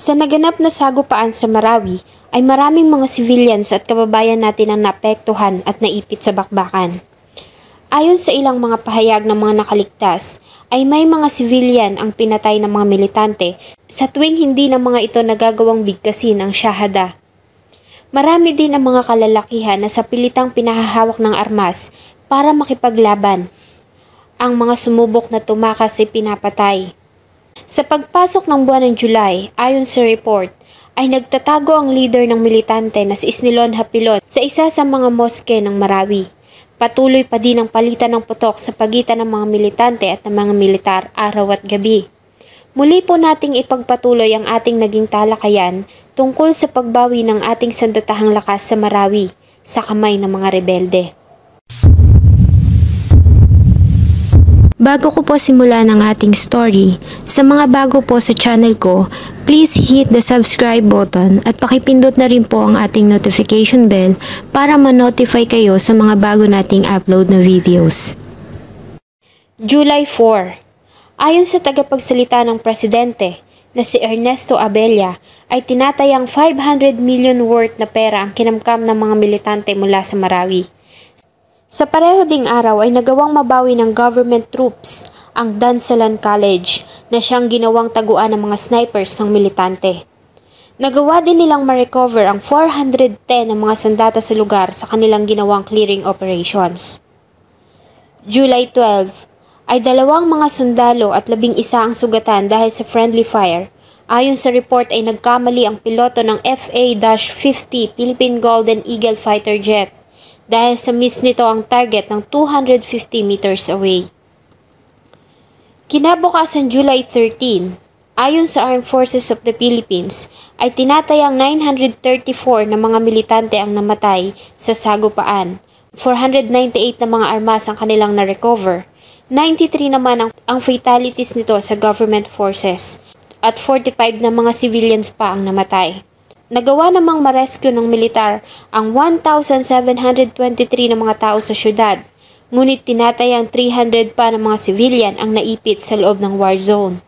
Sa naganap na sagupaan sa Marawi ay maraming mga civilians at kababayan natin ang naapektuhan at naipit sa bakbakan. Ayon sa ilang mga pahayag ng mga nakaligtas, ay may mga civilian ang pinatay ng mga militante sa tuwing hindi ng mga ito nagagawang bigkasin ang syahada. Marami din ang mga kalalakihan na sa pilitang pinahahawak ng armas para makipaglaban. Ang mga sumubok na tumakas ay pinapatay. Sa pagpasok ng buwan ng July, ayon sa report, ay nagtatago ang leader ng militante na si Isnilon Hapilon sa isa sa mga moske ng Marawi. Patuloy pa din ang palitan ng putok sa pagitan ng mga militante at ng mga militar araw at gabi. Muli po nating ipagpatuloy ang ating naging talakayan tungkol sa pagbawi ng ating sandatahang lakas sa Marawi sa kamay ng mga rebelde. Bago ko po simulan ang ating story, sa mga bago po sa channel ko, please hit the subscribe button at pakipindot na rin po ang ating notification bell para ma-notify kayo sa mga bago nating upload na videos. July 4. Ayon sa tagapagsalita ng presidente na si Ernesto Abella, ay tinatayang 500 million worth na pera ang kinamkam ng mga militante mula sa Marawi. Sa pareho ding araw ay nagawang mabawi ng government troops ang Dansalan College na siyang ginawang taguan ng mga snipers ng militante. Nagawa din nilang ma-recover ang 410 ng mga sandata sa lugar sa kanilang ginawang clearing operations. July 12 ay 2 mga sundalo at 11 ang sugatan dahil sa friendly fire. Ayon sa report ay nagkamali ang piloto ng FA-50 Philippine Golden Eagle fighter jet dahil sa miss nito ang target ng 250 meters away. Kinabukasan July 13, ayon sa Armed Forces of the Philippines, ay tinatayang 934 na mga militante ang namatay sa sagupaan. 498 na mga armas ang kanilang na-recover. 93 naman ang fatalities nito sa government forces at 45 na mga civilians pa ang namatay. Nagawa namang ma-rescue ng militar ang 1,723 na mga tao sa syudad, ngunit tinatayang 300 pa ng mga civilian ang naipit sa loob ng war zone.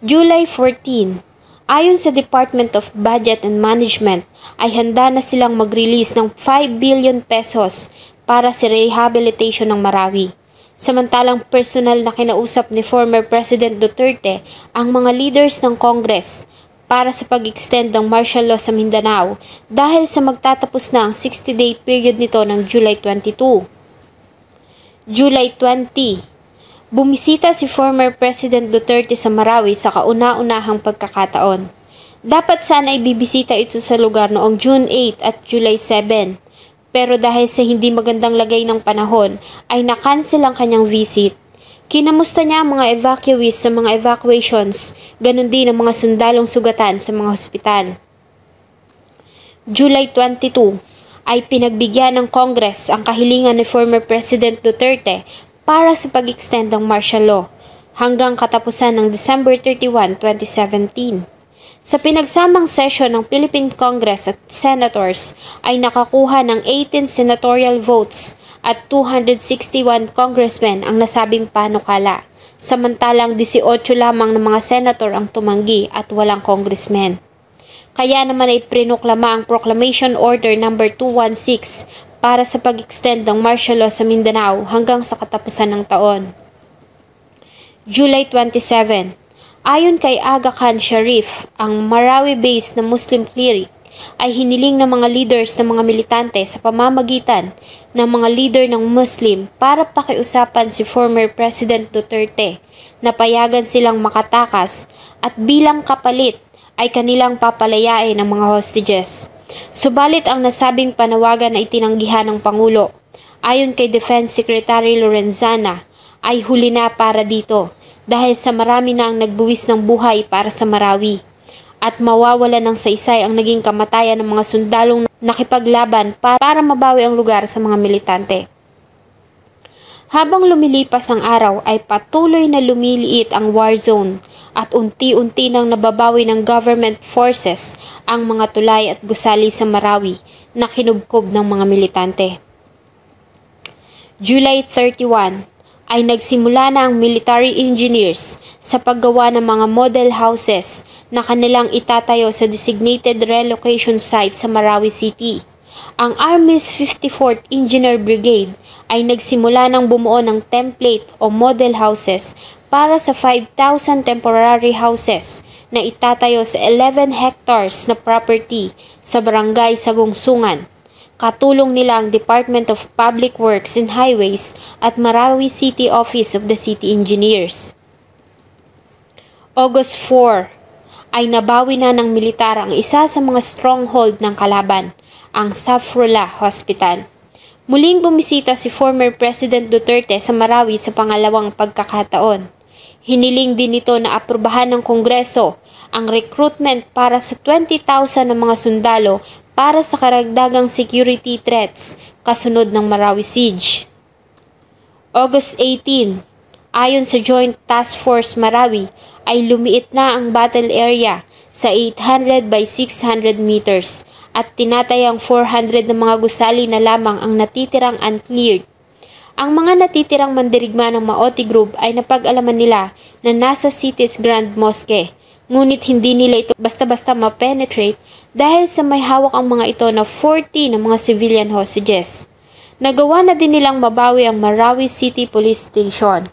July 14, ayon sa Department of Budget and Management, ay handa na silang mag-release ng 5 billion pesos para sa rehabilitation ng Marawi. Samantalang personal na kinausap ni former President Duterte ang mga leaders ng Congress para sa pag-extend ng martial law sa Mindanao dahil sa magtatapos na ang 60-day period nito ng July 22. July 20, bumisita si former President Duterte sa Marawi sa kauna-unahang pagkakataon. Dapat sana ay bibisita ito sa lugar noong June 8 at July 7, pero dahil sa hindi magandang lagay ng panahon ay na-cancel ang kanyang visit. Kinamusta niya ang mga evacuees sa mga evacuations, ganun din ang mga sundalong sugatan sa mga hospital. July 22 ay pinagbigyan ng Congress ang kahilingan ni former President Duterte para sa pag-extend ng martial law hanggang katapusan ng December 31, 2017. Sa pinagsamang session ng Philippine Congress at Senators ay nakakuha ng 18 senatorial votes at 261 congressmen ang nasabing panukala, samantalang 18 lamang ng mga senator ang tumanggi at walang congressmen. Kaya naman ay prinuklama ang Proclamation Order No. 216 para sa pag-extend ng martial law sa Mindanao hanggang sa katapusan ng taon. July 27, ayon kay Aga Khan Sharif, ang Marawi-based na Muslim cleric, ay hiniling ng mga leaders ng mga militante sa pamamagitan ng mga leader ng Muslim para pakiusapan si former President Duterte na payagan silang makatakas at bilang kapalit ay kanilang papalayain ng mga hostages. Subalit ang nasabing panawagan na itinanggihan ng Pangulo, ayon kay Defense Secretary Lorenzana, ay huli na para dito dahil sa marami na ang nagbuwis ng buhay para sa Marawi at mawawala ng saysay ang naging kamatayan ng mga sundalong nakipaglaban para mabawi ang lugar sa mga militante. Habang lumilipas ang araw ay patuloy na lumiliit ang war zone at unti-unti nang nababawi ng government forces ang mga tulay at gusali sa Marawi na kinubkob ng mga militante. July 31, ay nagsimula na ang military engineers sa paggawa ng mga model houses na kanilang itatayo sa designated relocation site sa Marawi City. Ang Army's 54th Engineer Brigade ay nagsimula ng bumuo ng template o model houses para sa 5,000 temporary houses na itatayo sa 11 hectares na property sa barangay Sagungsungan. Katulong nila ang Department of Public Works and Highways at Marawi City Office of the City Engineers. August 4 ay nabawi na ng militar ang isa sa mga stronghold ng kalaban, ang Safrula Hospital. Muling bumisita si former President Duterte sa Marawi sa pangalawang pagkakataon. Hiniling din ito na aprubahan ng Kongreso ang recruitment para sa 20,000 ng mga sundalo para sa karagdagang security threats kasunod ng Marawi Siege. August 18, ayon sa Joint Task Force Marawi, ay lumiit na ang battle area sa 800 by 600 meters at tinatayang 400 na mga gusali na lamang ang natitirang uncleared. Ang mga natitirang mandirigma ng Maoti Group ay napag-alaman nila na nasa city's Grand Mosque. Ngunit hindi nila ito basta-basta ma-penetrate dahil sa may hawak ang mga ito na 40 na mga civilian hostages. Nagawa na din nilang mabawi ang Marawi City Police Station.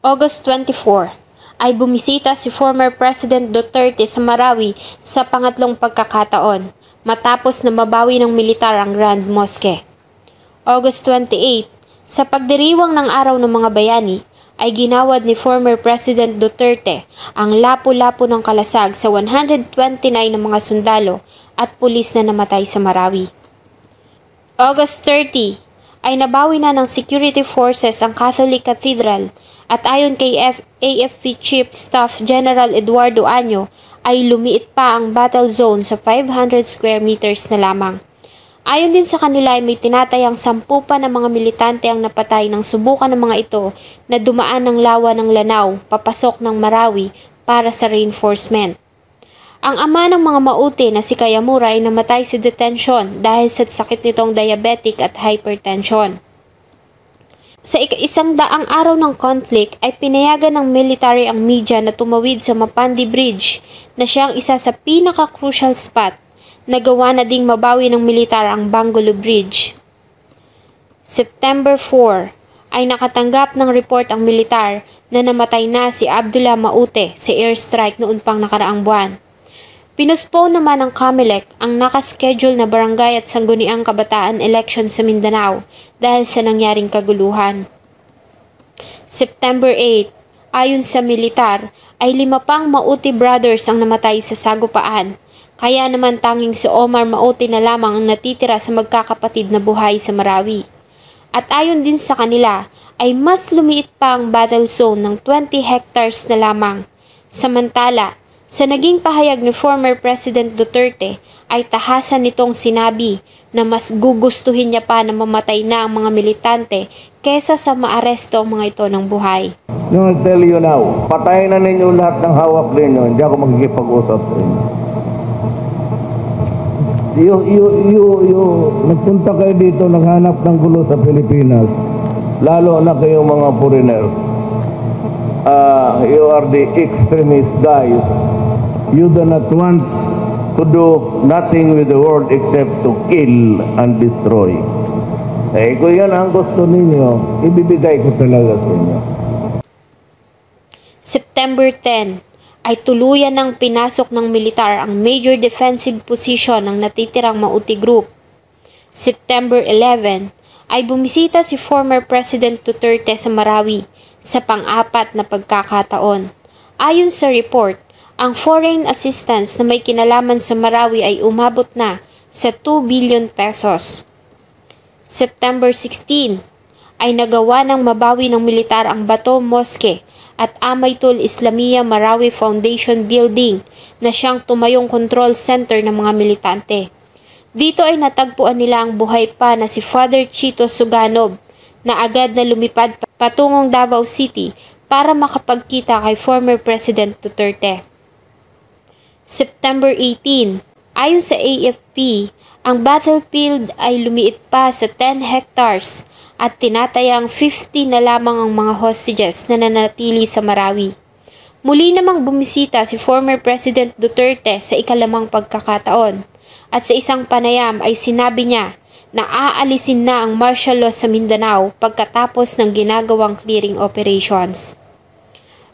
August 24 ay bumisita si former President Duterte sa Marawi sa pangatlong pagkakataon matapos na mabawi ng militar ang Grand Mosque. August 28, sa pagdiriwang ng Araw ng Mga Bayani, ay ginawad ni former President Duterte ang lapu-lapu ng kalasag sa 129 ng mga sundalo at pulis na namatay sa Marawi. August 30 ay nabawi na ng security forces ang Catholic Cathedral at ayon kay AFP Chief Staff General Eduardo Año ay lumiit pa ang battle zone sa 500 square meters na lamang. Ayon din sa kanila ay may tinatayang 10 pa na mga militante ang napatay nang subukan ng mga ito na dumaan ng lawa ng Lanao papasok ng Marawi para sa reinforcement. Ang ama ng mga Maute na si Kayamura ay namatay sa detention dahil sa sakit nitong diabetic at hypertension. Sa ika-100 araw ng conflict ay pinayagan ng military ang media na tumawid sa Mapandi Bridge na siyang isa sa pinaka-crucial spot. Nagawa na ding mabawi ng militar ang Bangolo Bridge. September 4 ay nakatanggap ng report ang militar na namatay na si Abdullah Maute sa airstrike noon pang nakaraang buwan. Pinuspone naman ng COMELEC ang nakaschedule na barangay at sangguniang kabataan election sa Mindanao dahil sa nangyaring kaguluhan. September 8, ayon sa militar, ay 5 pang Maute brothers ang namatay sa sagupaan. Kaya naman tanging si Omar Maute na lamang ang natitira sa magkakapatid na buhay sa Marawi. At ayon din sa kanila, ay mas lumiit pa ang battle zone ng 20 hectares na lamang. Samantala, sa naging pahayag ni former President Duterte, ay tahasan nitong sinabi na mas gugustuhin niya pa na mamatay na ang mga militante kesa sa maaresto ang mga ito ng buhay. No, I tell you now, patayin na ninyo lahat ng hawak ninyo, hindi ako magkikipag-usap sa inyo. Nagpunta kayo dito, naghanap ng gulo sa Pilipinas, lalo na kayong mga foreigner. You are the extremist guys. You do not want to do nothing with the world except to kill and destroy. Kung yan ang gusto ninyo, ibibigay ko talaga sa inyo. September 10 ay tuluyan ng pinasok ng militar ang major defensive position ng natitirang Maute Group. September 11 ay bumisita si former President Duterte sa Marawi sa pang-apat na pagkakataon. Ayon sa report, ang foreign assistance na may kinalaman sa Marawi ay umabot na sa 2 billion pesos. September 16 ay nagawa ng mabawi ng militar ang Bato Mosque at Amaytul Islamia Marawi Foundation Building na siyang tumayong control center ng mga militante. Dito ay natagpuan nila ang buhay pa na si Father Chito Suganob na agad na lumipad patungong Davao City para makapagkita kay former President Duterte. September 18, Ayon sa AFP, ang battlefield ay lumiit pa sa 10 hectares at tinatayang 50 na lamang ang mga hostages na nanatili sa Marawi. Muli namang bumisita si former President Duterte sa ikalimang pagkakataon at sa isang panayam ay sinabi niya na aalisin na ang martial law sa Mindanao pagkatapos ng ginagawang clearing operations.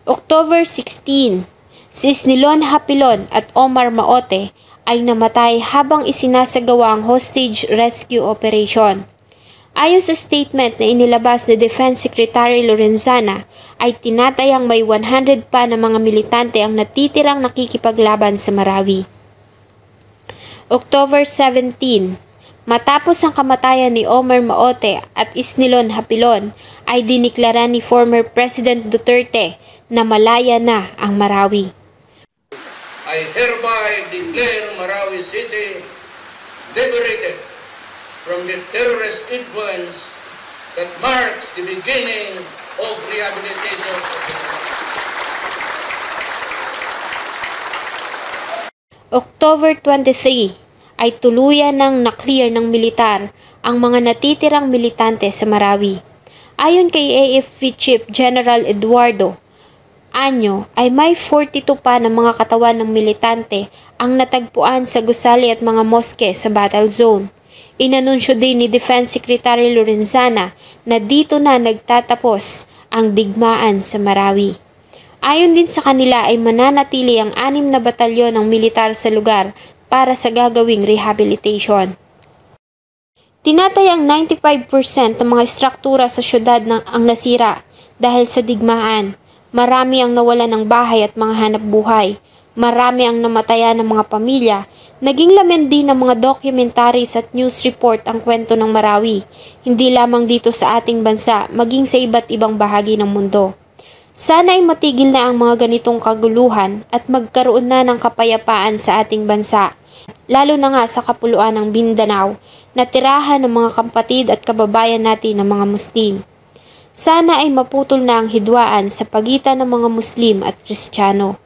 October 16, si Isnilon Hapilon at Omar Maote ay namatay habang isinasagawa ang hostage rescue operation. Ayon sa statement na inilabas ni Defense Secretary Lorenzana, ay tinatayang may 100 pa na mga militante ang natitirang nakikipaglaban sa Marawi. October 17, matapos ang kamatayan ni Omar Maote at Isnilon Hapilon, ay diniklara ni former President Duterte na malaya na ang Marawi. I hereby declare Marawi City liberated from the terrorist influence that marks the beginning of rehabilitation of the Marawi. October 23 ay tuluyan ng na-clear ng militar ang mga natitirang militante sa Marawi. Ayon kay AFP Chief General Eduardo Anyo ay may 42 pa ng mga katawan ng militante ang natagpuan sa gusali at mga moske sa battle zone. Inanunsyo din ni Defense Secretary Lorenzana na dito na nagtatapos ang digmaan sa Marawi. Ayon din sa kanila ay mananatili ang 6 na batalyon ng militar sa lugar para sa gagawing rehabilitation. Tinatayang 95% ng mga struktura sa syudad ang nasira dahil sa digmaan. Marami ang nawala ng bahay at mga hanap buhay. Marami ang namatayan ng mga pamilya. Naging laman din ng mga documentaries at news report ang kwento ng Marawi, hindi lamang dito sa ating bansa, maging sa iba't ibang bahagi ng mundo. Sana ay matigil na ang mga ganitong kaguluhan at magkaroon na ng kapayapaan sa ating bansa, lalo na nga sa kapuluan ng Mindanao na tirahan ng mga kapatid at kababayan natin ng mga Muslim. Sana ay maputol na ang hidwaan sa pagitan ng mga Muslim at Kristiyano.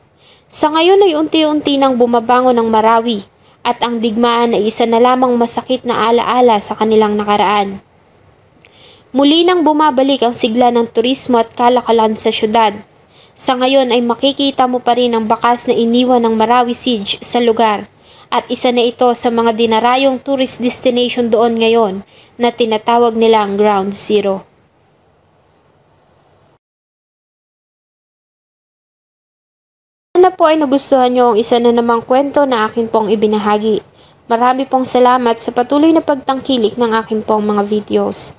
Sa ngayon ay unti-unti nang bumabangon ang Marawi at ang digmaan ay isa na lamang masakit na alaala sa kanilang nakaraan. Muli nang bumabalik ang sigla ng turismo at kalakalan sa syudad. Sa ngayon ay makikita mo pa rin ang bakas na iniwan ng Marawi Siege sa lugar at isa na ito sa mga dinarayong tourist destination doon ngayon na tinatawag nilang Ground Zero. Sana po ay nagustuhan nyo ang isa na namang kwento na akin pong ibinahagi. Marami pong salamat sa patuloy na pagtangkilik ng akin pong mga videos.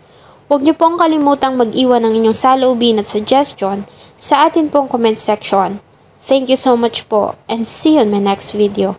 Huwag nyo pong kalimutang mag-iwan ng inyong saloobin at suggestion sa atin pong comment section. Thank you so much po and see you in my next video.